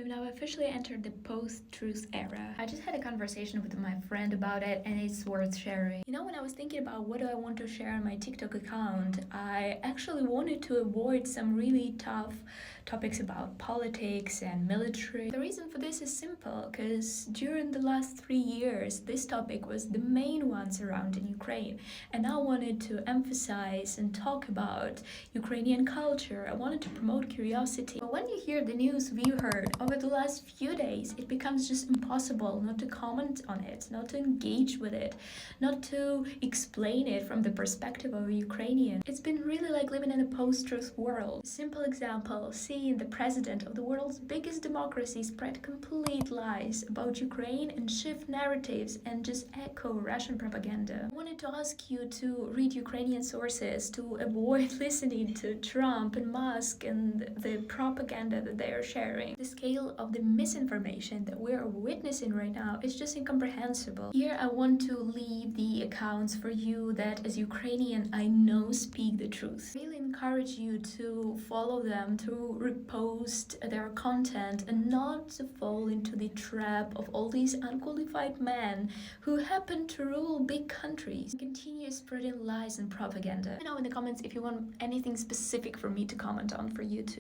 We've now officially entered the post-truth era. I just had a conversation with my friend about it and it's worth sharing. You know, when I was thinking about what do I want to share on my TikTok account, I actually wanted to avoid some really tough topics about politics and military. The reason for this is simple, because during the last 3 years, this topic was the main one surrounding Ukraine. And I wanted to emphasize and talk about Ukrainian culture. I wanted to promote curiosity. But when you hear the news we heard over the last few days, it becomes just impossible not to comment on it, not to engage with it, not to explain it from the perspective of a Ukrainian. It's been really like living in a post-truth world. Simple example, seeing the president of the world's biggest democracy spread complete lies about Ukraine and shift narratives and just echo Russian propaganda. I wanted to ask you to read Ukrainian sources, to avoid listening to Trump and Musk and the propaganda that they are sharing. The scale of the misinformation that we are witnessing right now is just incomprehensible. Here I want to leave the accounts for you that as Ukrainian I know speak the truth. I really encourage you to follow them, to repost their content and not to fall into the trap of all these unqualified men who happen to rule big countries and continue spreading lies and propaganda. Let me know in the comments if you want anything specific for me to comment on for you too.